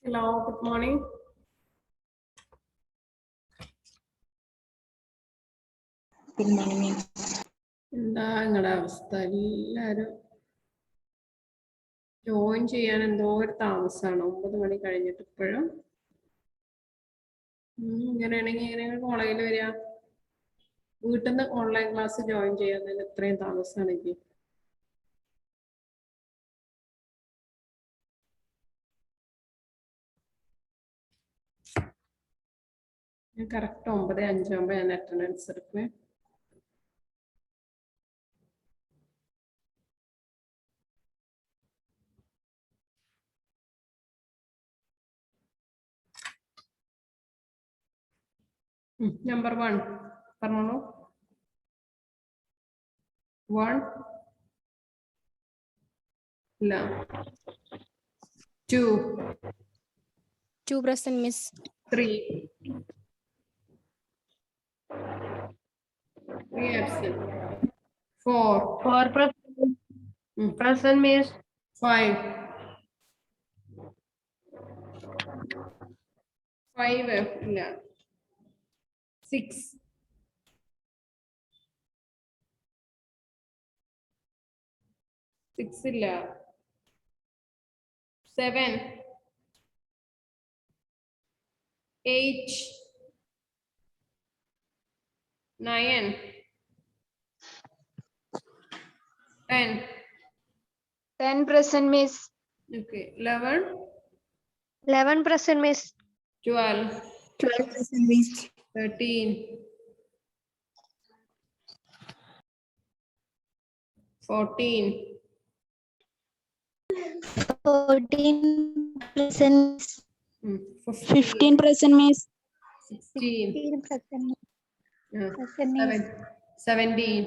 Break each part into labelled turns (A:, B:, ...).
A: Hello, good morning.
B: Good morning.
A: എന്താ നിങ്ങളുടെ അവസ്ഥ? എല്ലാരും ജോയിൻ ചെയ്യാൻ എന്തോ ഒരു താമസമാണ്. 9 മണി കഴിഞ്ഞിട്ട് ഇപ്പോഴും ഇങ്ങനെയാണെങ്കിൽ എങ്ങനെ കോളേജിൽ വരിക? വീട്ടിൽ നിന്ന് ഓൺലൈൻ ക്ലാസ് ജോയിൻ ചെയ്യാൻ ഇത്രയും താമസമാണെങ്കിൽ ഞാൻ കറക്റ്റ് 9:05 ഞാൻ അറ്റൻഡൻസ് എടുക്കുവേ. നമ്പർ 1 പറഞ്ഞോളൂ. 1 ഇല്ല. 2
C: 2 present, miss.
A: 3 3 absent. 4
D: 4 present, miss.
A: 5 ഇല്ല. 6 ഇല്ല. 7 8 9 10
D: 10 present, miss.
A: okay 11
D: 11 present, miss.
A: 12
B: 12 present, miss.
A: 13 14
C: 14 present.
B: 15 present, miss.
A: 16
C: present.
A: 17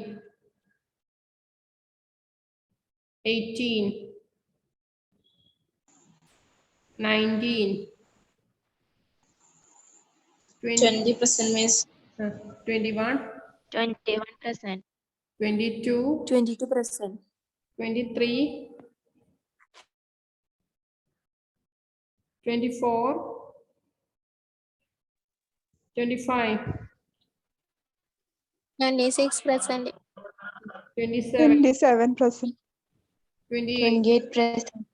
A: 18 19
B: 20 present, miss.
A: 21
C: 21 present.
A: 22
C: 22 present.
A: 23 24 25
C: 26 present.
A: 27
B: 27 present.
A: 28
C: 28 present.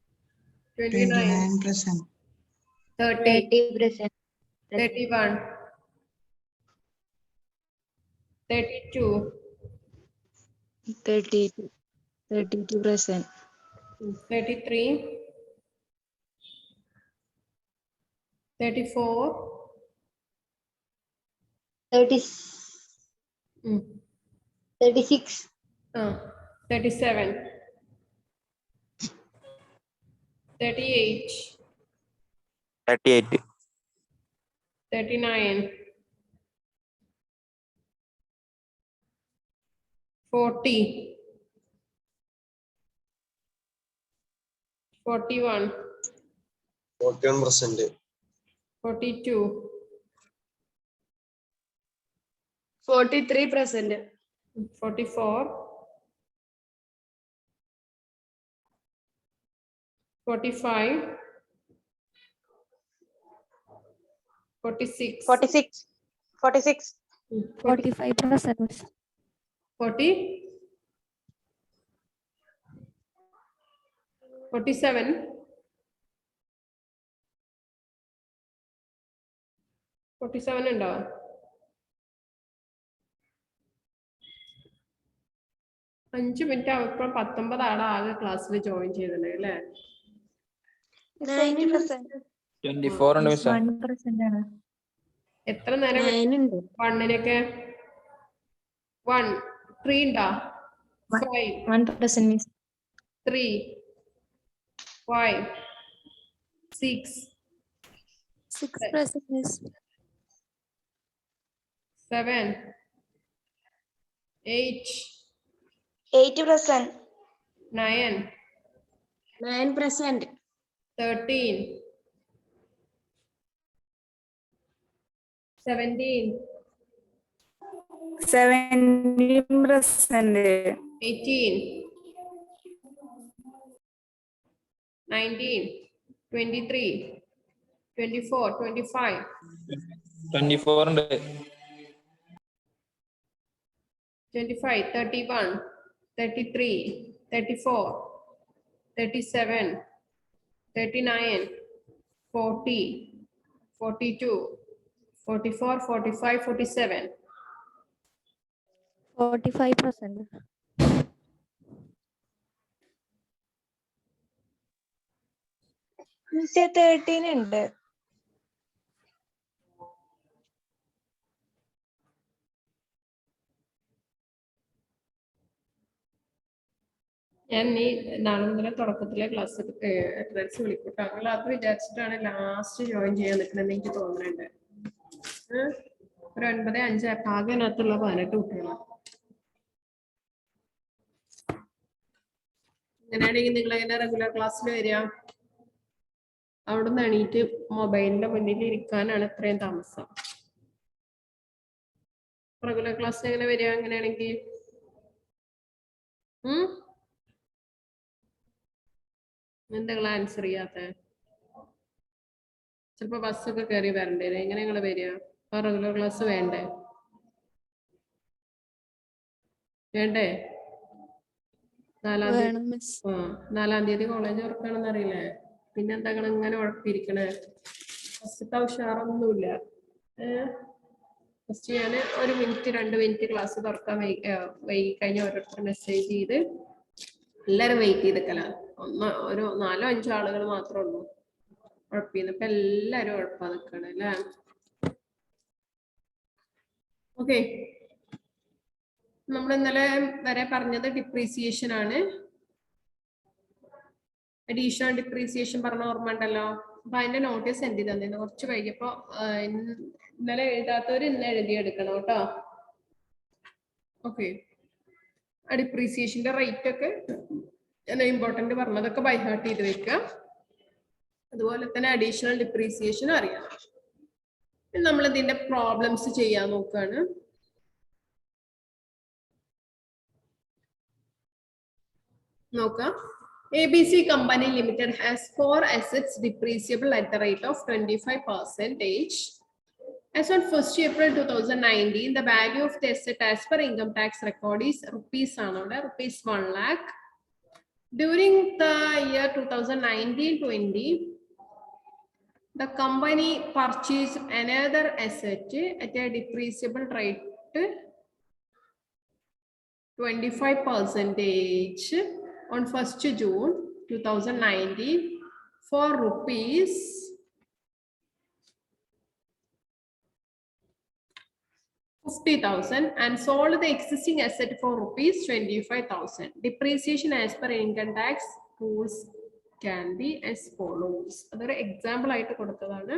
A: 29
B: present.
A: 30
C: 30 present.
A: 31 32
C: 32 present.
A: 33 34
C: 36.
A: 37 38
E: 38
A: 39 40 41
E: 41 present.
A: 42
D: 43 present.
A: 44 45 46
D: 46
C: 45 present.
A: 40 47 47 ഉണ്ടോ? അഞ്ച് minute ആവുമ്പോൾ 19 ആളെ ആകെ ക്ലാസ്സിൽ ജോയിൻ ചെയ്തിട്ടുണ്ട് അല്ലേ?
D: 9 present.
E: 24 ഉണ്ട് മിസ്സേ.
C: 1 present ആണ്.
A: എത്ര നേരം
C: 9 ഉണ്ട്.
A: 1-നൊക്കെ 1 3 ഉണ്ടോ? 5
C: 1 present, miss.
A: 3 5 6
C: 6 present, miss.
A: 7 8
D: 8 present.
A: 9
D: 9 present.
A: 13 17
B: 17 present.
A: 18 19 23 24, 25,
E: 24 ഉണ്ട്.
A: 25, 31, 33, 34, 37, 39, 40, 42, 44, 45, 47.
C: 45%.
B: മിസ്സേ 13 ഉണ്ട്.
A: ഞാൻ ഈ നാളെ മുതൽ തുടക്കത്തിലെ ക്ലാസ് അറ്റൻഡൻസ് വിളിക്കൂട്ടോ. നിങ്ങൾ അത് വിചാരിച്ചിട്ടാണ് ലാസ്റ്റ് ജോയിൻ ചെയ്യാൻ നിൽക്കണമെന്ന് എനിക്ക് തോന്നുന്നുണ്ട്. ഒരു 9:05 ആകെ അതിനകത്തുള്ള 18 കുട്ടികളാണ്. അങ്ങനെയാണെങ്കിൽ നിങ്ങൾ എങ്ങനെ റെഗുലർ ക്ലാസ്സിൽ വരിക? അവിടുന്ന് എണീറ്റ് മൊബൈലിന്റെ മുന്നിൽ ഇരിക്കാനാണ് ഇത്രയും താമസം. റെഗുലർ ക്ലാസ്സിൽ എങ്ങനെ വരിക അങ്ങനെയാണെങ്കിൽ? എന്തെങ്കിലും ആൻസർ ചെയ്യാത്ത? ചിലപ്പോ ബസ്സൊക്കെ കയറി വരണ്ടേ? എങ്ങനെ നിങ്ങൾ വരിക? അപ്പൊ റെഗുലർ ക്ലാസ് വേണ്ടേ? വേണ്ടേ? 4-ാം തീയതി 4-ാം തീയതി കോളേജ് തുറക്കാണെന്ന് അറിയില്ലേ? പിന്നെ എന്താ നിങ്ങൾ ഇങ്ങനെ ഉഴപ്പിരിക്കണേ? ഫസ്റ്റത്തെ ഉഷാറൊന്നുമില്ല. ഫസ്റ്റ് ഞാൻ 1 മിനിറ്റ് 2 മിനിറ്റ് ക്ലാസ് തുറക്കാൻ വൈകി കഴിഞ്ഞ ഓരോരുത്തർ മെസ്സേജ് ചെയ്ത് എല്ലാരും വെയിറ്റ് ചെയ്തിക്കല. ഒരു 4-5 ആളുകൾ മാത്രമേ ഉള്ളൂ ഉഴപ്പിന്ന്. ഇപ്പൊ എല്ലാരും ഉഴപ്പാ നിൽക്കണ അല്ലേ? ഓക്കെ, നമ്മൾ ഇന്നലെ വരെ പറഞ്ഞത് ഡിപ്രീസിയേഷൻ ആണ്. അഡീഷണൽ ഡിപ്രീസിയേഷൻ പറഞ്ഞ ഓർമ്മ ഉണ്ടല്ലോ. അപ്പൊ അതിന്റെ നോട്ടീസ് സെൻഡ് ചെയ്ത് തന്നിരുന്നു. കുറച്ച് വൈകിയപ്പോ ഇന്നലെ എഴുതാത്തവര് ഇന്ന് എഴുതിയെടുക്കണം കേട്ടോ. ഓക്കെ, ആ ഡിപ്രീസിയേഷന്റെ റേറ്റ് ഒക്കെ ഞാൻ ഇമ്പോർട്ടന്റ് പറഞ്ഞതൊക്കെ ബൈ ഹാർട്ട് ചെയ്ത് വെക്കുക. അതുപോലെ തന്നെ അഡീഷണൽ ഡിപ്രീസിയേഷൻ അറിയാം. നമ്മൾ ഇതിന്റെ പ്രോബ്ലംസ് ചെയ്യാൻ നോക്കുകയാണ്. നോക്കാം. ABC Company Limited has 4 assets depreciable at the rate of 25%. As on 1st April 2019, the value of the asset as per income tax record is rupees 1 lakh. During the year 2019-20, the company purchased another asset at a depreciable rate 25% on 1st June 2019 for rupees 50,000 and sold the existing asset for rupees 25,000. Depreciation as per income tax rules can be as follows. അതൊരു example ആയിട്ട് കൊടുത്തതാണ്.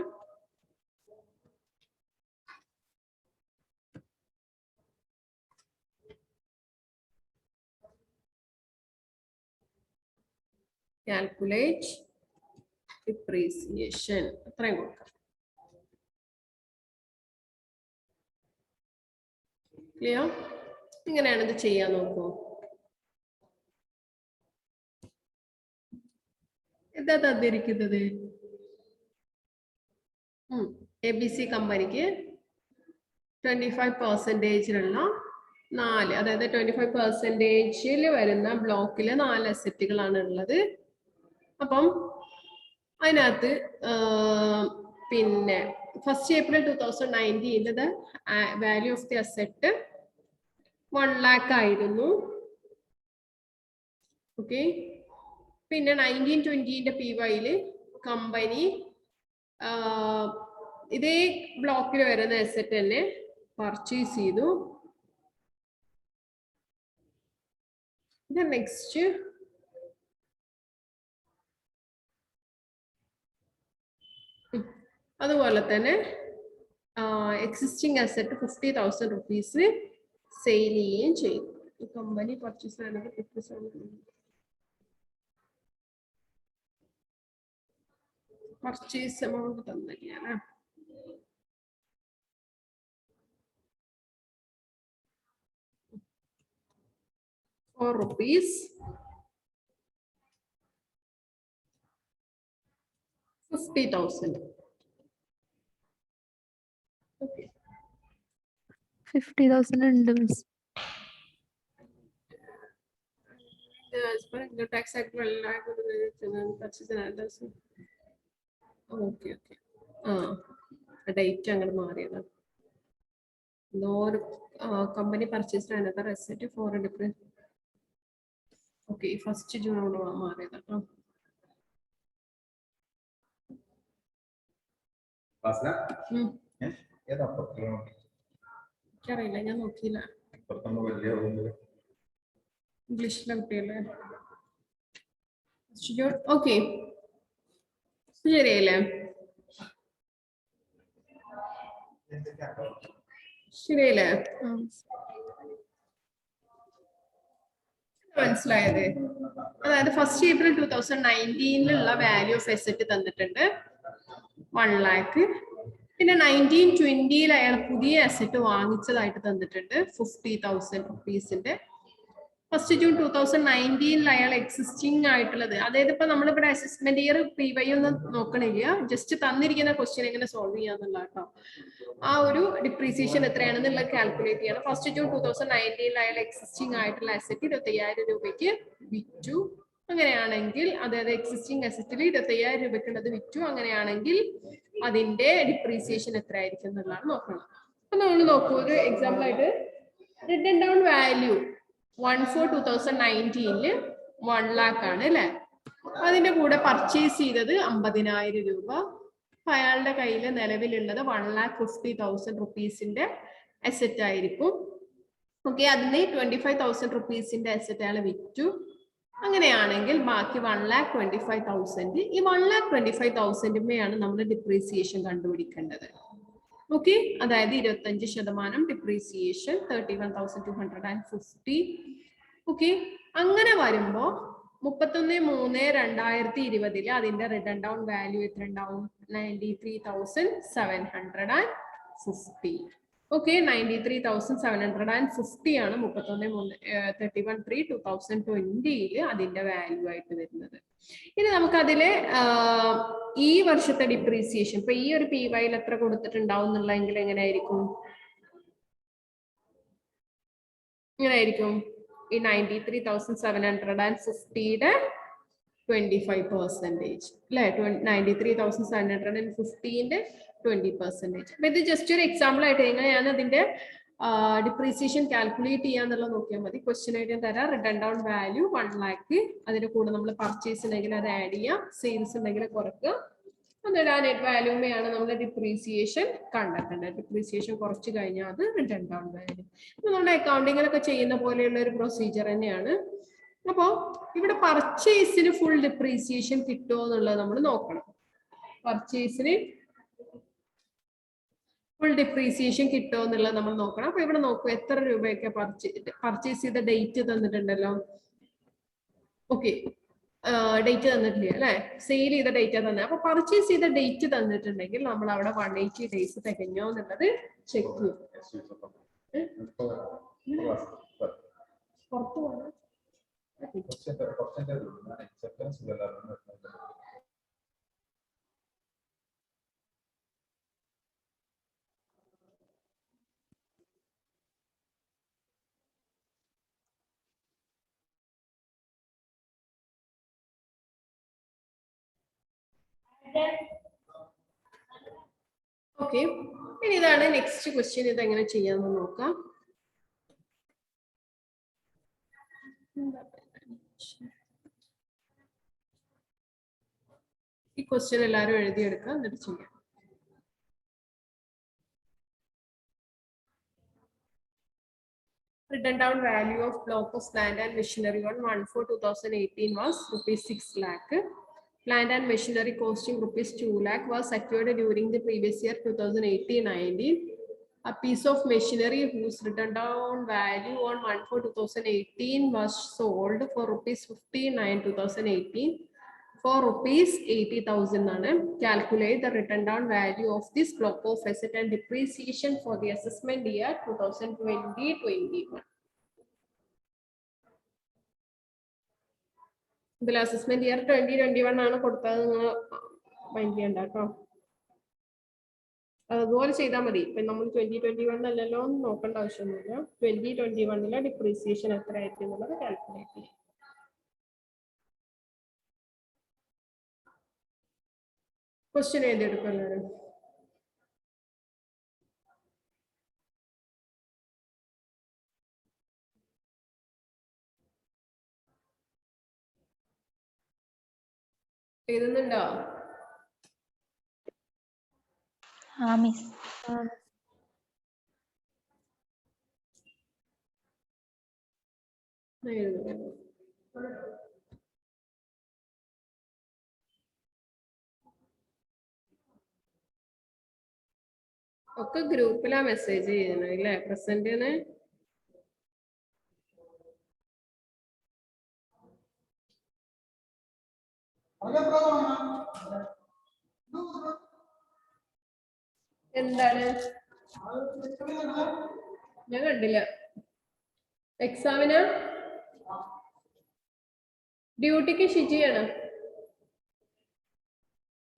A: Calculate depreciation. അത്രയും കൊടുക്കാം. Clear? ഇങ്ങനെയാണ് ഇത് ചെയ്യാൻ നോക്കൂ. എന്താ തന്നിരിക്കുന്നത്? ABC കമ്പനിക്ക് 25%-ലുള്ള 4, അതായത് 25%-ൽ വരുന്ന ബ്ലോക്കില് 4 അസറ്റുകളാണ് ഉള്ളത്. അപ്പം അതിനകത്ത് പിന്നെ 1st April 2019 value of the asset 1 lakh ആയിരുന്നു. ഓക്കെ, പിന്നെ 19-20 PYയില് കമ്പനി ഇതേ ബ്ലോക്കിൽ വരുന്ന അസറ്റ് തന്നെ പർച്ചേസ് ചെയ്തു. നെക്സ്റ്റ് അതുപോലെ തന്നെ എക്സിസ്റ്റിംഗ് അസറ്റ് 50,000 rupees സെയിൽ ചെയ്യുകയും ചെയ്തു. ഈ കമ്പനി പർച്ചേസ് പർച്ചേസ് എമൗണ്ട് തന്നെയാണ്. rupees 50,000.
C: 50,000 ഉണ്ട് miss.
A: As per income tax act, 1 lakh purchase and others. Okay, okay. Date അങ്ങോട്ട് മാറിയതാണ്. No company purchased another asset for a different. Okay, 1st June ആണ് മാറിയതാണ്. എനിക്കറിയില്ല, ഞാൻ നോക്കിയില്ല. ഇംഗ്ലീഷിലെ കുട്ടിയല്ലേ. ഓക്കെ, ശരിയല്ലേ? ശരിയല്ലേ? മനസ്സിലായത്? അതായത് 1st April 2019 value of asset തന്നിട്ടുണ്ട് 1 lakh. പിന്നെ 1920 അയാൾ പുതിയ അസെറ്റ് വാങ്ങിച്ചതായിട്ട് തന്നിട്ടുണ്ട് 50,000 റുപ്പീസിന്റെ. 1st June 2019 അയാൾ എക്സിസ്റ്റിംഗ് ആയിട്ടുള്ളത്, അതായത് ഇപ്പൊ നമ്മളിവിടെ അസസ്മെന്റ് ഇയർ PY ഒന്നും നോക്കണില്ല, ജസ്റ്റ് തന്നിരിക്കുന്ന ക്വസ്റ്റ്യൻ എങ്ങനെ സോൾവ് ചെയ്യാന്നുള്ള കേട്ടോ. ആ ഒരു ഡിപ്രീസിയേഷൻ എത്രയാണെന്നുള്ള കാൽക്കുലേറ്റ് ചെയ്യണം. 1st June 2019 അയാൾ എക്സിസ്റ്റിംഗ് ആയിട്ടുള്ള അസെറ്റ് 25,000 രൂപയ്ക്ക് വിറ്റു. അങ്ങനെയാണെങ്കിൽ അതായത് എക്സിസ്റ്റിംഗ് അസെറ്റിൽ 25,000 രൂപയ്ക്കുള്ളത് വിറ്റു. അങ്ങനെയാണെങ്കിൽ അതിന്റെ ഡിപ്രീസിയേഷൻ എത്ര ആയിരിക്കും എന്നുള്ളതാണ് നോക്കണം. അപ്പൊ നമ്മൾ നോക്കൂ, ഒരു എക്സാമ്പിൾ ആയിട്ട് റിട്ടൺ ഡൗൺ വാല്യൂ 1/4/2019 1 lakh ആണ് അല്ലെ. അതിന്റെ കൂടെ പർച്ചേസ് ചെയ്തത് 50,000 രൂപ. അയാളുടെ കയ്യിൽ നിലവിലുള്ളത് 1,50,000 റുപ്പീസിന്റെ അസെറ്റ് ആയിരിക്കും. ഓക്കെ, അതിന് 25,000 റുപ്പീസിന്റെ അസെറ്റ് അയാൾ വിറ്റു. അങ്ങനെയാണെങ്കിൽ ബാക്കി 1,25,000. ഈ 1,25,000 നമ്മൾ ഡിപ്രീസിയേഷൻ കണ്ടുപിടിക്കേണ്ടത്. ഓക്കെ, അതായത് 25% ഡിപ്രീസിയേഷൻ 31,250. ഓക്കെ, അങ്ങനെ വരുമ്പോ 31/3/2020 അതിന്റെ റിട്ടൺ ഡൗൺ വാല്യൂ എത്ര ഉണ്ടാവും? 93,750. ഓക്കെ, 93,750 ആണ് 31/3/2020 അതിന്റെ വാല്യൂ ആയിട്ട് വരുന്നത്. ഇനി നമുക്ക് അതിലെ ഈ വർഷത്തെ ഡിപ്രീസിയേഷൻ ഇപ്പൊ ഈ ഒരു PYയിൽ എത്ര കൊടുത്തിട്ടുണ്ടാവും എന്നുള്ളതെങ്കിൽ എങ്ങനെയായിരിക്കും? ഇങ്ങനെയായിരിക്കും, ഈ 93,750യുടെ 25% അല്ലെ, 93,750ന്റെ 20%. അപ്പൊ ഇത് ജസ്റ്റ് ഒരു എക്സാമ്പിൾ ആയിട്ട് എങ്ങനെയാണ് അതിന്റെ ഡിപ്രീസിയേഷൻ കാൽക്കുലേറ്റ് ചെയ്യാന്നുള്ളത് നോക്കിയാൽ മതി. ക്വസ്റ്റ്യൻ ആയിട്ട് ഞാൻ തരാം. റിട്ടൺ ഡൗൺ വാല്യൂ 1 lakh, അതിന്റെ കൂടെ നമ്മൾ പർച്ചേസ് ഉണ്ടെങ്കിൽ അത് ആഡ് ചെയ്യാം, സെയിൽസ് ഉണ്ടെങ്കിൽ കുറക്കുക. എന്നിട്ട് ആ നെറ്റ് വാല്യൂമയാണ് നമ്മൾ ഡിപ്രീസിയേഷൻ കണ്ടെത്തേണ്ടത്. ഡിപ്രീസിയേഷൻ കുറച്ച് കഴിഞ്ഞാൽ അത് റിട്ടൺ ഡൗൺ വാല്യൂ. ഇപ്പൊ നമ്മുടെ അക്കൗണ്ടിങ്ങിലൊക്കെ ചെയ്യുന്ന പോലെയുള്ള ഒരു പ്രൊസീജിയർ തന്നെയാണ്. അപ്പോ ഇവിടെ പർച്ചേസിന് ഫുൾ ഡിപ്രീസിയേഷൻ കിട്ടുമോ എന്നുള്ളത് നമ്മൾ നോക്കണം. പർച്ചേസിന് ഫുൾ ഡിപ്രീസിയേഷൻ കിട്ടുമോ എന്നുള്ളത് നമ്മൾ നോക്കണം. അപ്പൊ ഇവിടെ നോക്കൂ, എത്ര രൂപയൊക്കെ പർച്ചേസ് ചെയ്ത ഡേറ്റ് തന്നിട്ടുണ്ടല്ലോ. ഓക്കെ, ഡേറ്റ് തന്നിട്ടില്ല അല്ലെ, സെയിൽ ചെയ്ത ഡേറ്റ് തന്നെ. അപ്പൊ പർച്ചേസ് ചെയ്ത ഡേറ്റ് തന്നിട്ടുണ്ടെങ്കിൽ നമ്മൾ അവിടെ 180 ഡേയ്സ് തികഞ്ഞോ എന്നുള്ളത് ചെക്ക് ചെയ്യും. പുറത്തു പോകണം. ഓക്കെ, ഇനി ഇതാണ് നെക്സ്റ്റ് ക്വസ്റ്റ്യൻ. ഇത് എങ്ങനെ ചെയ്യാമെന്ന് നോക്കാം. ഈ ക്വസ്റ്റ്യൻ എല്ലാവരും എഴുതിയെടുക്കാം, എന്നിട്ട് ചെയ്യാം. Written down value of block of land and machinery on 1/4/2018 was ₹6 lakh. Plant and machinery costing ₹2 lakh was secured during the previous year 2018-19. A piece of machinery whose written down value on 1/4/2018 was sold for ₹59,2018 for ₹80,000. Calculate the written down value of this block of asset and depreciation for the assessment year 2020-21. ഇതിൽ assessment year 2021 ആണ് കൊടുത്തത്, നിങ്ങൾ mind ചെയ്യണ്ട കേട്ടോ. അതുപോലെ ചെയ്താൽ മതി. ഇപ്പൊ നമ്മൾ 2021 അല്ലല്ലോ എന്ന് നോക്കേണ്ട ആവശ്യമൊന്നുമില്ല. 2021 ഡിപ്രീസിയേഷൻ എത്ര ആയിരിക്കും എന്നുള്ളത് കാൽക്കുലേറ്റ് ചെയ്യും. ക്വസ്റ്റ്യൻ എഴുതിയെടുക്കും എല്ലാവരും. എഴുതുന്നുണ്ടോ?
C: മിസ്.
A: എഴുതുന്നു. ഒക്കെ ഗ്രൂപ്പിലാ മെസ്സേജ് ചെയ്യുന്നത് അല്ലേ? പ്രസന്റിന് എന്താണ്? ഞാൻ കണ്ടില്ല. എക്സാമിന് ഡ്യൂട്ടിക്ക് ഷിജിയാണ്.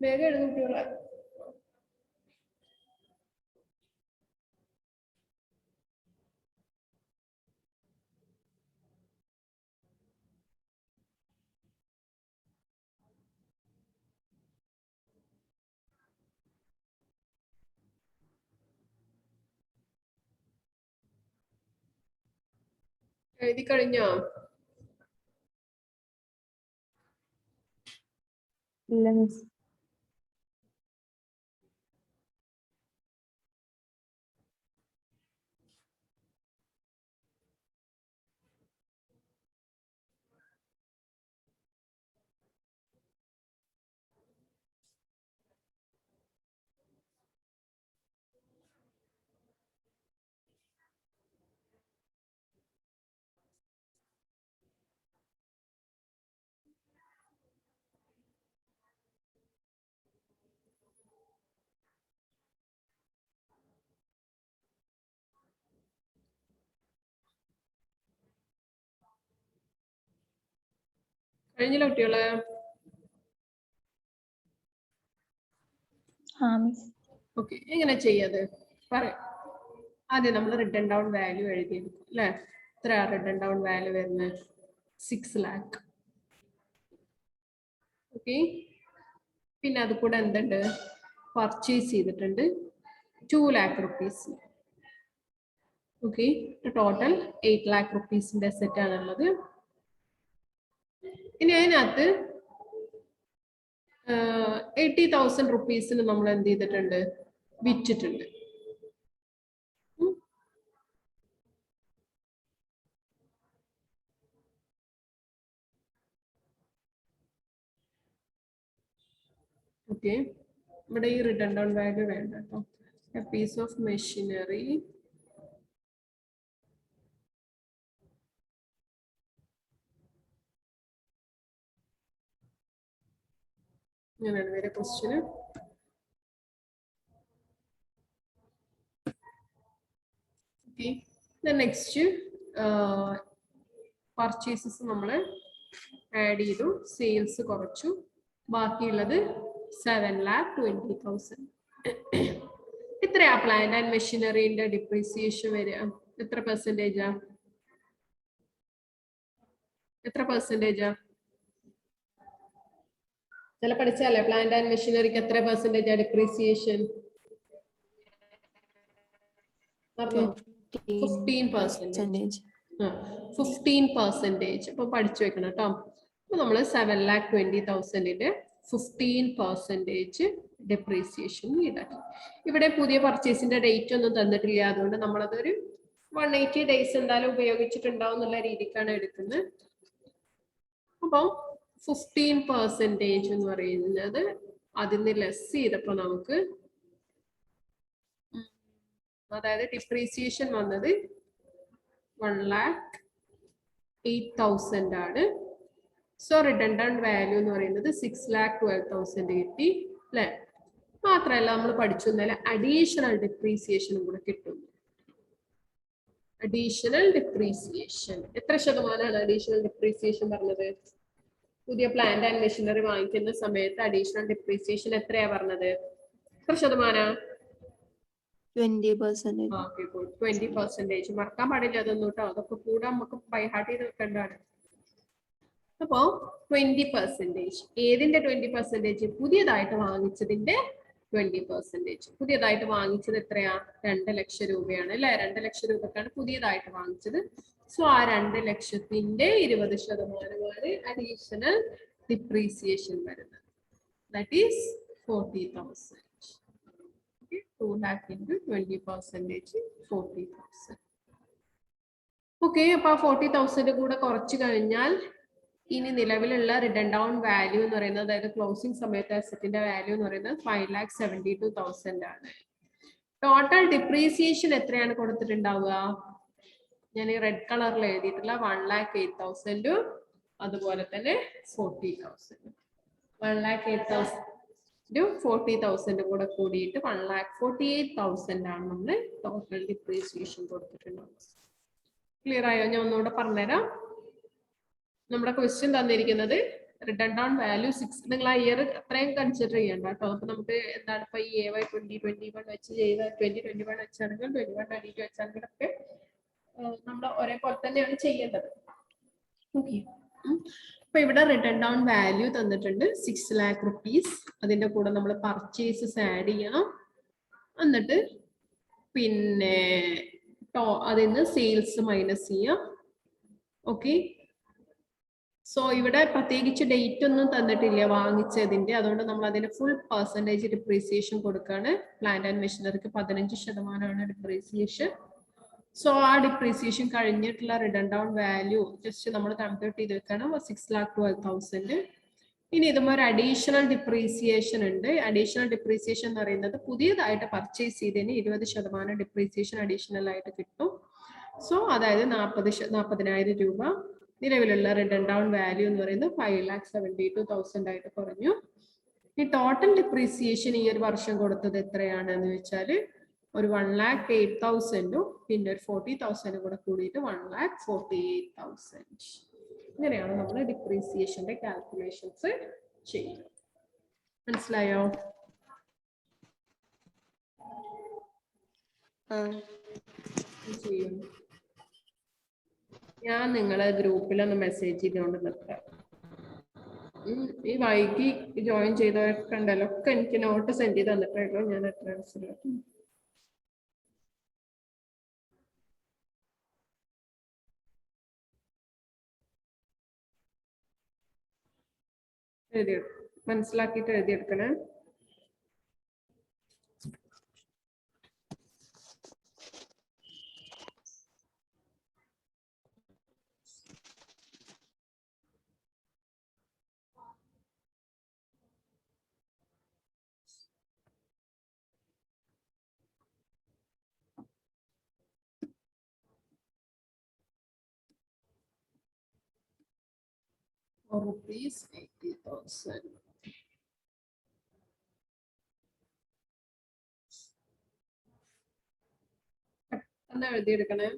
A: വേഗം എഴുതിട്ടുള്ള എഴുതി കഴിഞ്ഞോ?
C: ഇല്ല മിസ്.
A: കഴിഞ്ഞില്ല കുട്ടികളെ?
C: മിസ്.
A: ഓക്കെ, എങ്ങനെ ചെയ്യത് പറയാം. ആദ്യം നമ്മൾ റിട്ടേൺ ഡൗൺ വാല്യൂ എഴുതിയെടുക്കും അല്ലെ? എത്ര റിട്ടേൺ ഡൗൺ വാല്യൂ വരുന്നത്? 6 lakh. ഓക്കെ, പിന്നെ അത് കൂടെ എന്തുണ്ട്? പർച്ചേസ് ചെയ്തിട്ടുണ്ട് 2 lakh rupees. Okay, total 8 lakh rupees set ആണുള്ളത്. ഇനി അതിനകത്ത് 80,000 rupees നമ്മൾ എന്ത് ചെയ്തിട്ടുണ്ട്? വിറ്റിട്ടുണ്ട്. ഓക്കെ, ഇവിടെ ഈ റിട്ടേൺ ഡൗൺ വാല്യൂ വേണ്ട കേട്ടോ. എ പീസ് ഓഫ് മെഷീനറി ഇങ്ങനെയാണ് വേറെ ക്വസ്റ്റ്യന്. ഓക്കെ, നെക്സ്റ്റ് പർച്ചേസസ് നമ്മൾ ആഡ് ചെയ്തു, സെയിൽസ് കുറച്ചു, ബാക്കിയുള്ളത് 7,20,000. എത്രയാ പ്ലാന്റ് ആൻഡ് മെഷീനറിന്റെ ഡിപ്രീസിയേഷൻ വരിക? എത്ര പെർസെന്റേജാ? എത്ര പെർസെന്റേജാ? ചില പഠിച്ചല്ലേ പ്ലാന്റ് ആൻഡ് മെഷീനറിക്ക് എത്ര പെർസെന്റേജാ ഡിപ്രീസിയേഷൻ? 15%. 15%. അപ്പൊ പഠിച്ചു വെക്കണം കേട്ടോ. അപ്പൊ നമ്മള് 7,20,000 15% ഡെപ്രീസിയേഷൻ ഈടാക്കി. ഇവിടെ പുതിയ പർച്ചേസിന്റെ ഡേറ്റ് ഒന്നും തന്നിട്ടില്ല, അതുകൊണ്ട് നമ്മളതൊരു 180 days എന്തായാലും ഉപയോഗിച്ചിട്ടുണ്ടാവും എന്നുള്ള രീതിക്കാണ് എടുക്കുന്നത്. അപ്പം 15% എന്ന് പറയുന്നത് അതിന് ലെസ് ചെയ്തപ്പോ നമുക്ക്, അതായത് ഡിപ്രീസിയേഷൻ വന്നത് 1,08,000 ആണ്. സോ റിഡൻഡന്റ് വാല്യൂ എന്ന് പറയുന്നത് 6,12,000 കിട്ടി അല്ലെ? മാത്രമല്ല നമ്മൾ പഠിച്ചു എന്നാലും അഡീഷണൽ ഡിപ്രീസിയേഷനും കൂടെ കിട്ടും. അഡീഷണൽ ഡിപ്രീസിയേഷൻ എത്ര ശതമാനമാണ് അഡീഷണൽ ഡിപ്രീസിയേഷൻ പറഞ്ഞത്? പുതിയ പ്ലാന്റ് ആൻഡ് മെഷീനറി വാങ്ങിക്കുന്ന സമയത്ത് അഡീഷണൽ ഡിപ്രീസിയേഷൻ എത്രയാ പറഞ്ഞത്? എത്ര ശതമാനം?
B: 20%.
A: Okay good 20%. മറക്കാൻ പാടില്ല അതൊന്നും കേട്ടോ. അതൊക്കെ കൂടെ നമുക്ക് ബൈ ഹാർട്ട് ചെയ്ത് വെക്കേണ്ടതാണ്. അപ്പോ 20%. ഏതിന്റെ 20%? പുതിയതായിട്ട് വാങ്ങിച്ചതിന്റെ 20%. പുതിയതായിട്ട് വാങ്ങിച്ചത് എത്രയാ? 2 ലക്ഷം രൂപയാണ് അല്ലെ? 2 ലക്ഷം രൂപക്കാണ് പുതിയതായിട്ട് വാങ്ങിച്ചത്. സോ ആ 2 ലക്ഷത്തിന്റെ 20% അഡീഷണൽ ഡിപ്രീസിയേഷൻ വരുന്നത്. That is 40,000. 2 lakh into 20%, 40,000. Okay, അപ്പൊ ആ 40,000 കൂടെ കുറച്ച് കഴിഞ്ഞാൽ ഇനി നിലവിലുള്ള റിട്ടേൺ ഡൗൺ വാല്യൂ എന്ന് പറയുന്നത്, അതായത് ക്ലോസിംഗ് സമയത്ത് അസറ്റിന്റെ വാല്യൂ എന്ന് പറയുന്നത് 5,72,000 ആണ്. ടോട്ടൽ ഡിപ്രീസിയേഷൻ എത്രയാണ് കൊടുത്തിട്ടുണ്ടാവുക? ഞാൻ ഈ റെഡ് കളറിൽ എഴുതിയിട്ടുള്ള 1,08,000 അതുപോലെ തന്നെ 40,000. 1,08,000 40,000 കൂടെ കൂടിയിട്ട് 1,48,000 ആണ് നമ്മൾ ടോട്ടൽ ഡിപ്രീസിയേഷൻ കൊടുത്തിട്ടുണ്ടാവുക. ക്ലിയർ ആയോ? ഞാൻ ഒന്നുകൂടെ പറഞ്ഞുതരാം. നമ്മുടെ ക്വസ്റ്റ്യൻ തന്നിരിക്കുന്നത് റിട്ടേൺ ഡൗൺ വാല്യൂ 6. നിങ്ങൾ ആ ഇയർ അത്രയും കൺസിഡർ ചെയ്യണ്ട കേട്ടോ. അപ്പൊ നമുക്ക് എന്താണ് ഇപ്പൊ ഈ AY 2021 വെച്ച് ചെയ്ത 2021 വെച്ചാണെങ്കിൽ 21-22 വെച്ചാണെങ്കിൽ ഒക്കെ നമ്മൾ ഒരേപോലെ തന്നെയാണ് ചെയ്യേണ്ടത്. ഓക്കെ, അപ്പൊ ഇവിടെ റിട്ടേൺ ഡൗൺ വാല്യൂ തന്നിട്ടുണ്ട് 6 lakh rupees. അതിന്റെ കൂടെ നമ്മൾ പർച്ചേസസ് ആഡ് ചെയ്യണം. എന്നിട്ട് പിന്നെ അതിൽ നിന്ന് സെയിൽസ് മൈനസ് ചെയ്യാം. ഓക്കെ, സോ ഇവിടെ പ്രത്യേകിച്ച് ഡേറ്റ് ഒന്നും തന്നിട്ടില്ല വാങ്ങിച്ചതിന്റെ. അതുകൊണ്ട് നമ്മൾ അതിന് ഫുൾ പെർസെൻറ്റേജ് ഡിപ്രീസിയേഷൻ കൊടുക്കാണ്. പ്ലാന്റ് ആൻഡ് മെഷീനറിക്ക് 15% ഡിപ്രീസിയേഷൻ. സോ ആ ഡിപ്രീസിയേഷൻ കഴിഞ്ഞിട്ടുള്ള റിട്ടേൺ ഡൗൺ വാല്യൂ ജസ്റ്റ് നമ്മൾ കൺവേർട്ട് ചെയ്ത് വെക്കണം 6,12,000. ഇനി ഇതുമ്പോൾ ഒരു അഡീഷണൽ ഡിപ്രീസിയേഷൻ ഉണ്ട്. അഡീഷണൽ ഡിപ്രീസിയേഷൻ എന്ന് പറയുന്നത് പുതിയതായിട്ട് പർച്ചേസ് ചെയ്തതിന് 20% ഡിപ്രീസിയേഷൻ അഡീഷണൽ ആയിട്ട് കിട്ടും. സോ അതായത് 40,000 രൂപ. നിലവിലുള്ള റിട്ടേൺ ഡൗൺ വാല്യൂ എന്ന് പറയുന്നത് 5,72,000 ആയിട്ട് കുറഞ്ഞു. ഈ ടോട്ടൽ ഡിപ്രീസിയേഷൻ ഈ ഒരു വർഷം കൊടുത്തത് എത്രയാണെന്ന് വെച്ചാൽ ഒരു 1,08,000 പിന്നെ ഒരു 40,000 കൂടെ കൂടിയിട്ട് 1,48,000. ഇങ്ങനെയാണ് നമ്മൾ ഡിപ്രീസിയേഷന്റെ കാൽക്കുലേഷൻസ് ചെയ്യുന്നത്. മനസ്സിലായോ? ചെയ്യും. ഞാൻ നിങ്ങളെ ഗ്രൂപ്പിലൊന്ന് മെസ്സേജ് ചെയ്തുകൊണ്ട് നിൽക്കാം. ഈ വൈകി ജോയിൻ ചെയ്തവരൊക്കെ ഉണ്ടല്ലോ, ഒക്കെ എനിക്ക് നോട്ട് സെൻഡ് ചെയ്ത് തന്നിട്ടുള്ളൂ. ഞാൻ എത്ര മനസ്സിലാക്കിയിട്ട് എഴുതിയെടുക്കണേ. rupees 80,000. പെട്ടെന്ന് എഴുതിയെടുക്കണേ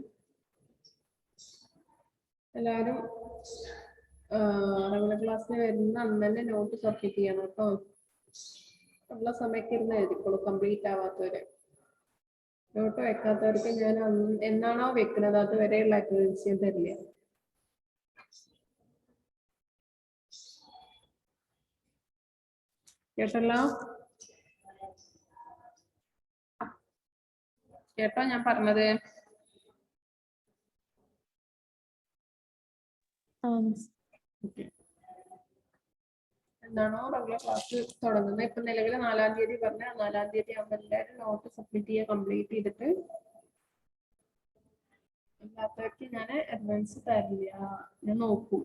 A: എല്ലാവരും. റെഗുലർ ക്ലാസ്സിന് വരുന്ന അന്ന് തന്നെ നോട്ട് സബ്മിറ്റ് ചെയ്യണം കേട്ടോ. ഉള്ള സമയത്ത് ഇരുന്ന് എഴുതിക്കോളൂ. കംപ്ലീറ്റ് ആവാത്തവര് നോട്ട് വെക്കാത്തവർക്ക് ഞാൻ എന്നാണോ വെക്കുന്നത് അതുവരെയുള്ള അക്യൂറൻസി തരില്ല. കേട്ടല്ലോ? കേട്ടോ ഞാൻ പറഞ്ഞത്? എന്നാണോ റെഗുലർ ക്ലാസ് തുടങ്ങുന്നത്? ഇപ്പൊ നിലവിൽ 4-ാം തീയതി പറഞ്ഞ 4-ാം തീയതി ആകുമ്പോൾ എല്ലാവരും നോട്ട് സബ്മിറ്റ് ചെയ്യുക, കംപ്ലീറ്റ് ചെയ്തിട്ട്. അല്ലാത്തവർക്ക് ഞാൻ അഡ്വാൻസ് തരില്ല, ഞാൻ നോക്കൂ.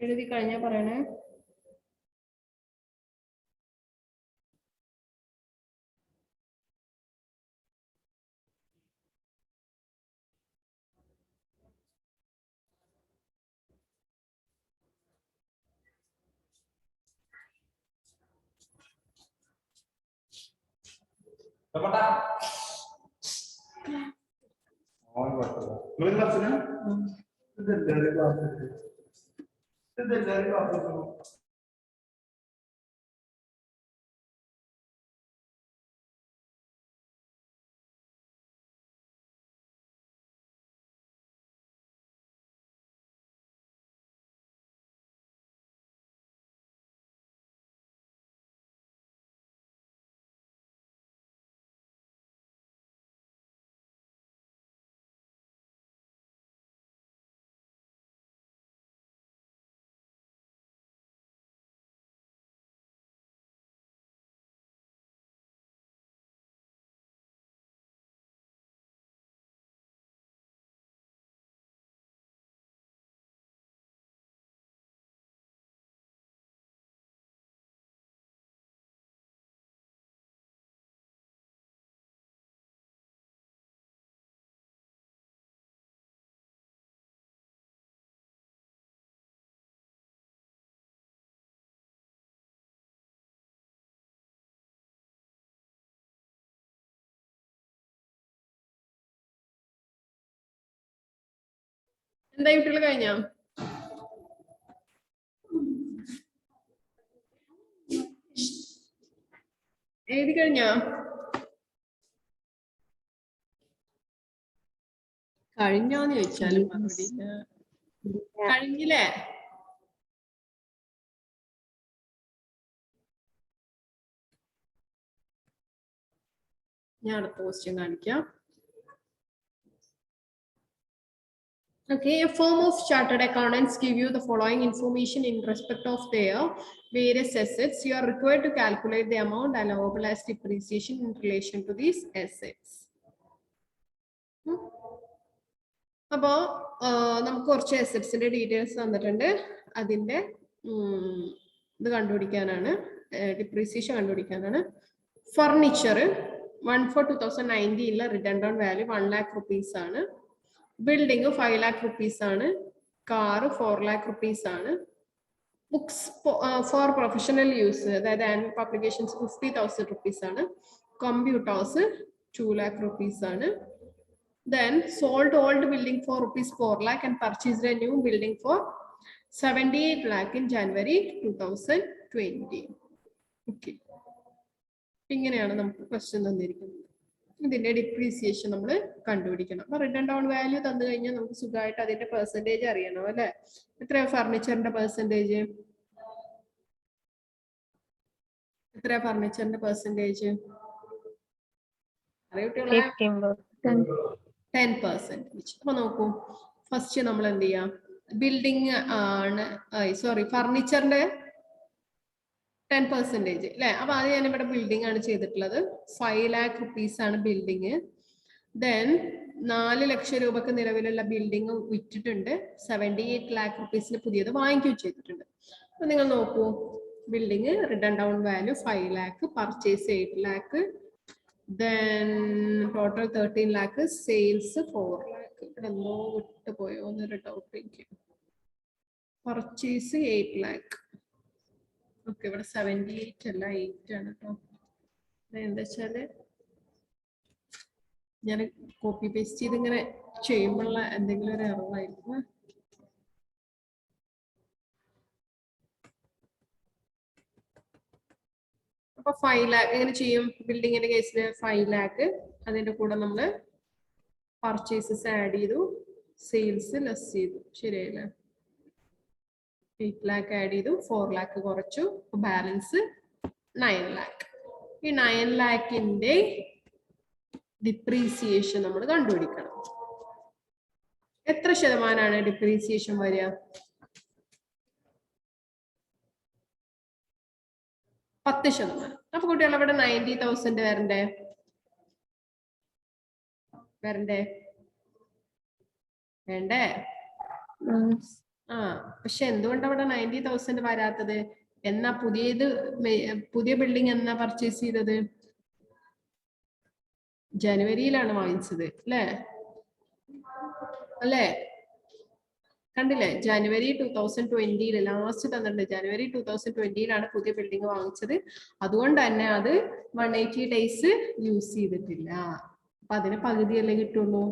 A: എഴുതി കഴിഞ്ഞാ പറയണേ. എന്താ കുട്ടികൾ കഴിഞ്ഞോ? എഴുതി കഴിഞ്ഞോ? കഴിഞ്ഞോന്ന് ചോദിച്ചാലും മറുപടി കഴിഞ്ഞില്ലേ? ഞാൻ അടുത്ത ക്വസ്റ്റ്യൻ കാണിക്കാം. Okay, a firm of chartered accountants give you the following information in respect of their various assets. You are required to calculate the amount allowable as depreciation in relation to these assets. അപ്പോ നമുക്ക് കുറച്ച് അസറ്റ്സിന്റെ details തന്നിട്ടുണ്ട്. അതിന്റെ ഇത് കണ്ടുപിടിക്കാനാണ്, depreciation കണ്ടുപിടിക്കാനാണ്. Furniture 1/4/2019 written down value 1 lakh rupees ആണ്. Building 5 lakh rupees ആണ്. കാർ 4 lakh rupees ആണ്. ബുക്സ് ഫോർ പ്രൊഫഷണൽ യൂസ്, അതായത് ആനുവൽ പബ്ലിക്കേഷൻസ് 50,000 rupees ആണ്. കമ്പ്യൂട്ടേഴ്സ് 2 lakh rupees ആണ്. Then sold old building for rupees 4 lakh and purchased a new building for 78 lakh in January 2020. Okay. ഇങ്ങനെയാണ് നമുക്ക് question തന്നിരിക്കുന്നത്. ഇതിന്റെ depreciation നമ്മൾ കണ്ടുപിടിക്കണം. അപ്പൊ റിട്ടേൺ ഡൗൺ വാല്യൂ തന്നു കഴിഞ്ഞാൽ നമുക്ക് സുഖമായിട്ട് അതിന്റെ പെർസെന്റേജ് അറിയണം അല്ലെ? എത്രയാ ഫർണിച്ചറിന്റെ പെർസെന്റേജ്? എത്രയാ ഫർണിച്ചറിന്റെ പെർസെന്റേജ്? അറിയൂട്ടികളെ 10%. അപ്പൊ നോക്കൂ, ഫസ്റ്റ് നമ്മൾ എന്ത് ചെയ്യാം, ബിൽഡിംഗ് ആണ്, സോറി ഫർണിച്ചറിന്റെ 10% അല്ലെ? അപ്പൊ അത് ഞാൻ ഇവിടെ ബിൽഡിംഗ് ആണ് ചെയ്തിട്ടുള്ളത്. 5 lakh rupees ആണ് ബിൽഡിങ്. ദെൻ 4 ലക്ഷം രൂപക്ക് നിലവിലുള്ള ബിൽഡിംഗ് വിറ്റിട്ടുണ്ട്. 78 lakh rupees പുതിയത് വാങ്ങിക്കുകയും ചെയ്തിട്ടുണ്ട്. അപ്പൊ നിങ്ങൾ നോക്കൂ, building return down value 5 lakh, purchase 8 lakh, then total 13 lakh, sales 4 lakh. ഇവിടെ എന്തോ വിട്ടു പോയോ എന്നൊരു ഡൗട്ട് എനിക്ക്. Purchase 8 lakh. ഓക്കെ, ഇവിടെ 78 അല്ല 8 ആണ് കേട്ടോ. എന്താ വെച്ചാല് ഞാൻ കോപ്പി പേസ്റ്റ് ചെയ്ത് ഇങ്ങനെ ചെയ്യുമ്പോഴുള്ള എന്തെങ്കിലും ഒരു എററായിരിക്കും. അപ്പൊ 5 lakh എങ്ങനെ ചെയ്യും? ബിൽഡിങ്ങിന്റെ കേസിൽ 5 lakh, അതിന്റെ കൂടെ നമ്മള് പർച്ചേസസ് ആഡ് ചെയ്തു, സെയിൽസ് ലെസ് ചെയ്തു, ശരിയല്ലേ? 8 lakh ആഡ് ചെയ്തു, 4 lakh കുറച്ചു, ബാലൻസ് 9 lakh. ഈ 9 lakhന്റെ ഡിപ്രീസിയേഷൻ നമ്മൾ കണ്ടുപിടിക്കണം. എത്ര ശതമാനമാണ് ഡിപ്രീസിയേഷൻ വരിക? 10%. അപ്പൊ കുട്ടികൾ അവിടെ 90,000 വരണ്ടേ? വേണ്ടേ? പക്ഷെ എന്തുകൊണ്ട് അവിടെ 90,000 വരാത്തത്? എന്നാ പുതിയ ബിൽഡിംഗ് എന്നാ പർച്ചേസ് ചെയ്തത്? ജനുവരിയിലാണ് വാങ്ങിച്ചത് അല്ലേ? കണ്ടില്ലേ? ജനുവരി 2020 ലാസ്റ്റ് തന്നിട്ടുണ്ട്. ജനുവരി 2020 പുതിയ ബിൽഡിംഗ് വാങ്ങിച്ചത്. അതുകൊണ്ട് തന്നെ അത് 180 days യൂസ് ചെയ്തിട്ടില്ല. അപ്പൊ അതിന് പകുതിയല്ലേ കിട്ടുള്ളൂ.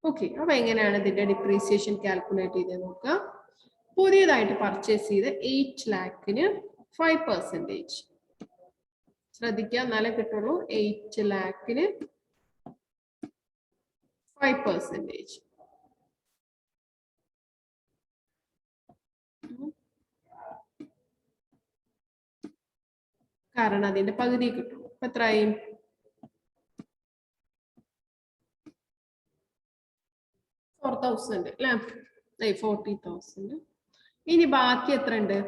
A: ഓക്കെ, അപ്പൊ എങ്ങനെയാണ് ഇതിന്റെ ഡിപ്രീസിയേഷൻ കാൽക്കുലേറ്റ് ചെയ്ത് നോക്കുക. പുതിയതായിട്ട് പർച്ചേസ് ചെയ്ത് 8 lakhന് 5%. ശ്രദ്ധിക്കുക, എന്നാലേ കിട്ടുള്ളൂ. 8 lakhന് 5%. കാരണം അതിന്റെ പകുതി കിട്ടും. അപ്പൊ എത്രയും 4,000 അല്ലെ, 40,000. ഇനി ബാക്കി എത്ര ഉണ്ട്?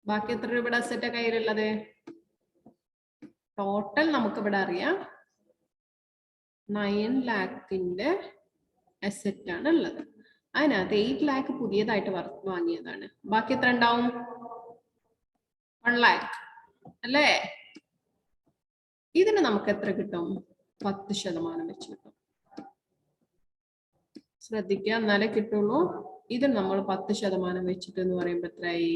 A: ബാക്കി എത്ര രൂപയുടെ അസറ്റ് കയ്യിലുള്ളത്? ടോട്ടൽ നമുക്ക് ഇവിടെ അറിയാം 9 lakhന്റെ അസറ്റ് ആണ് ഉള്ളത്. അതിനകത്ത് 8 lakh പുതിയതായിട്ട് വാങ്ങിയതാണ്. ബാക്കി എത്ര ഉണ്ടാവും? 1 lakh അല്ലേ? ഇതിന് നമുക്ക് എത്ര കിട്ടും? 10% വെച്ച് കിട്ടും. ശ്രദ്ധിക്കുക, എന്നാലേ കിട്ടുള്ളൂ. ഇതിന് നമ്മൾ 10% വെച്ചിട്ട് എന്ന് പറയുമ്പോ എത്രയായി?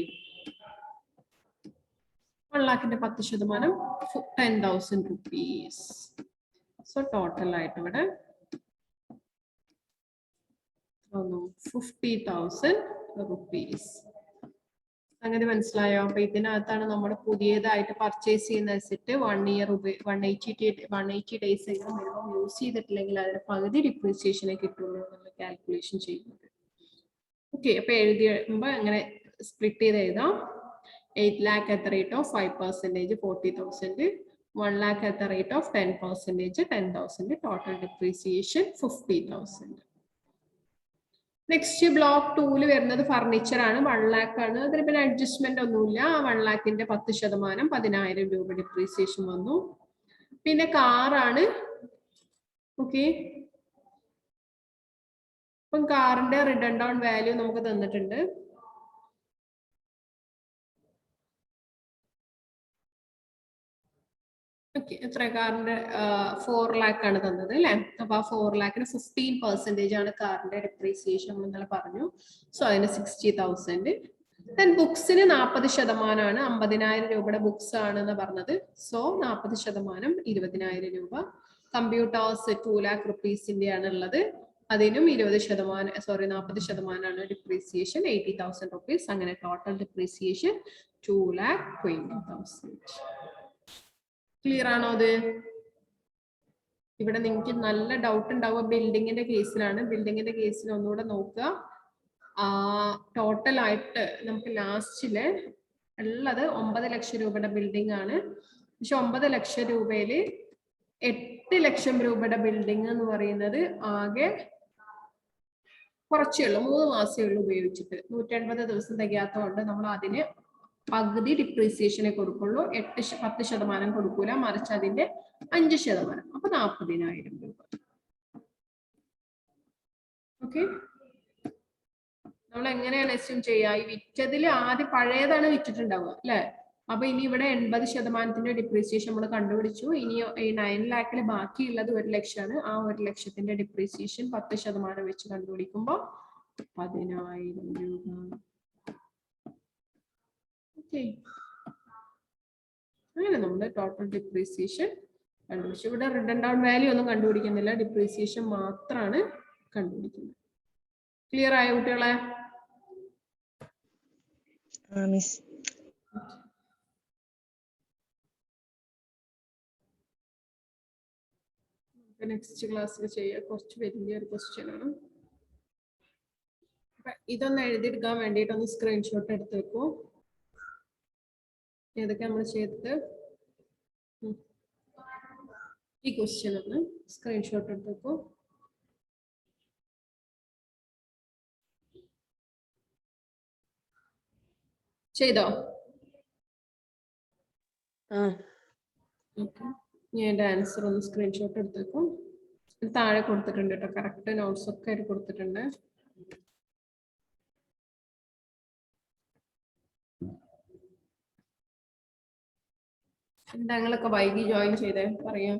A: 1 lakhന്റെ 10% 10,000 rupees. സോ ടോട്ടൽ ആയിട്ട് ഇവിടെ 50,000 rupees. അങ്ങനെ മനസ്സിലായോ? അപ്പൊ ഇതിനകത്താണ് നമ്മൾ പുതിയതായിട്ട് പർച്ചേസ് ചെയ്യുന്ന asset 1 year 180 days minimum use ചെയ്തിട്ടില്ലെങ്കിൽ അതിന്റെ പകുതി ഡിപ്രീസിയേഷനെ കിട്ടുള്ളൂ എന്നുള്ള കാൽക്കുലേഷൻ ചെയ്യുന്നത്. ഓക്കെ, അപ്പൊ എഴുതിയുമ്പോ അങ്ങനെ സ്പ്ലിറ്റ് ചെയ്ത് എഴുതാം. 8 lakh at the rate of 5%, 40,000. 1 lakh at the rate of 10%, 10,000. Total depreciation 50,000. Next block 2 വരുന്നത് ഫർണിച്ചർ ആണ്. 1 lakh ആണ്. അതിന് പിന്നെ അഡ്ജസ്റ്റ്മെന്റ് ഒന്നുമില്ല. 1 lakhന്റെ 10% 10,000 രൂപ ഡിപ്രീസിയേഷൻ വന്നു. പിന്നെ കാറാണ്. ഓക്കെ, അപ്പം കാറിന്റെ റിട്ടേൺ ഡൗൺ വാല്യൂ നമുക്ക് തന്നിട്ടുണ്ട്. ഓക്കെ, എത്ര? കാറിന്റെ 4 lakh ആണ് തന്നത് അല്ലെ? അപ്പൊ ആ 4 lakhന് 15% ആണ് കാറിന്റെ ഡിപ്രീസിയേഷൻ എന്നല്ല പറഞ്ഞു. സോ അതിന് 60,000. ദെൻ ബുക്സിന് 40% ആണ്. 50,000 രൂപയുടെ ബുക്സ് ആണെന്ന് പറഞ്ഞത്. സോ 40% 20,000 രൂപ. കമ്പ്യൂട്ടേഴ്സ് 2 lakh rupeesന്റെ ആണ് ഉള്ളത്. അതിനും 40% ആണ് ഡിപ്രീസിയേഷൻ, 80,000 rupees. അങ്ങനെ ടോട്ടൽ ഡിപ്രീസിയേഷൻ 2,20,000. ക്ലിയർ ആണോ? അത് ഇവിടെ നിങ്ങൾക്ക് നല്ല ഡൗട്ട് ഉണ്ടാവുക ബിൽഡിങ്ങിന്റെ കേസിലാണ്. ബിൽഡിങ്ങിന്റെ കേസിൽ ഒന്നുകൂടെ നോക്കുക. ടോട്ടൽ ആയിട്ട് നമുക്ക് ലാസ്റ്റില് ഉള്ളത് 9 ലക്ഷം രൂപയുടെ ബിൽഡിംഗ് ആണ്. പക്ഷെ 9 ലക്ഷം രൂപയില് 8 ലക്ഷം രൂപയുടെ ബിൽഡിംഗ് എന്ന് പറയുന്നത് ആകെ കുറച്ചേ ഉള്ളൂ. 3 മാസമേ ഉള്ളൂ ഉപയോഗിച്ചിട്ട്. 180 ദിവസം തികയാത്തതുകൊണ്ട് നമ്മൾ അതിന് പകുതി ഡിപ്രീസിയേഷനെ കൊടുക്കുള്ളൂ. 10% കൊടുക്കൂല, മറിച്ച് അതിന്റെ 5%. അപ്പൊ 40,000 രൂപ. ഓക്കെ, നമ്മൾ എങ്ങനെയാണ് എസ്യൂം ചെയ്യുക? ഈ വിറ്റതിൽ ആദ്യം പഴയതാണ് വിറ്റിട്ടുണ്ടാവുക അല്ലെ? അപ്പൊ ഇനി ഇവിടെ 80% ഡിപ്രീസിയേഷൻ നമ്മൾ കണ്ടുപിടിച്ചു. ഇനി ഈ 9 lakhല് ബാക്കിയുള്ളത് 1 ലക്ഷമാണ്. ആ 1 ലക്ഷത്തിന്റെ ഡിപ്രീസിയേഷൻ 10% വെച്ച് കണ്ടുപിടിക്കുമ്പോ 10,000 രൂപ. അങ്ങനെ നമ്മൾ ടോട്ടൽ ഡിപ്രീസിയേഷൻ കണ്ടുപിടിച്ചു. ഇവിടെ റിട്ടേൺ ഡൗൺ വാല്യൂ ഒന്നും കണ്ടുപിടിക്കുന്നില്ല, ഡിപ്രീസിയേഷൻ മാത്രമാണ് കണ്ടുപിടിക്കുന്നത്. ക്ലിയർ ആയോ കുട്ടികളെ? നെക്സ്റ്റ് ക്ലാസ്സിൽ ചെയ്യാം. കുറച്ച് വലിയൊരു ക്വസ്റ്റ്യൻ ആണ്. ഇതൊന്ന് എഴുതിയെടുക്കാൻ വേണ്ടിയിട്ട് ഒന്ന് സ്ക്രീൻഷോട്ട് എടുത്ത് വെക്കൂ. ഏതൊക്കെ നമ്മൾ ചെയ്തത് ഈ ക്വസ്റ്റ്യൻ ഒന്ന് സ്ക്രീൻഷോട്ട് എടുത്ത് വെക്കൂ. ചെയ്തോ? ഞാൻ ആൻസർ ഒന്ന് സ്ക്രീൻഷോട്ട് എടുത്തേക്കും. താഴെ കൊടുത്തിട്ടുണ്ട് കേട്ടോ, കറക്റ്റ് നോട്ട്സ് ഒക്കെ ആയിട്ട് കൊടുത്തിട്ടുണ്ട്. എന്താ നിങ്ങളൊക്കെ വൈകി ജോയിൻ ചെയ്തേ? പറയാം.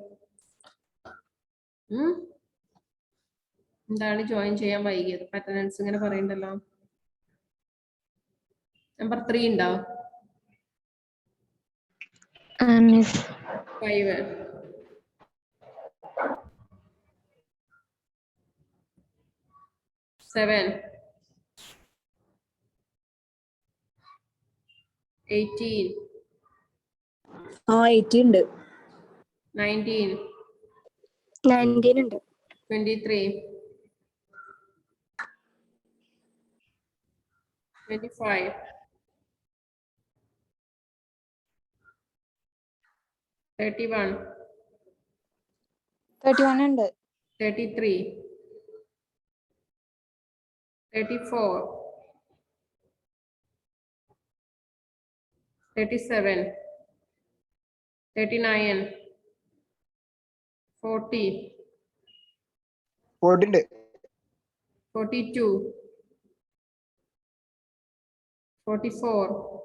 A: എന്താണ് ജോയിൻ ചെയ്യാൻ വൈകിയത്? അറ്റൻഡൻസ് ഇങ്ങനെ പറയണ്ടല്ലോ. നമ്പർ 3 ഉണ്ടോ? 5. 7, 18,
B: 80 ഉണ്ട്.
A: 19,
B: 19 ഉണ്ട്.
A: 23, 25, 31,
B: 31 ഉണ്ട്.
A: 33, 34, 37, 39, 40,
F: 40
A: 42, 44,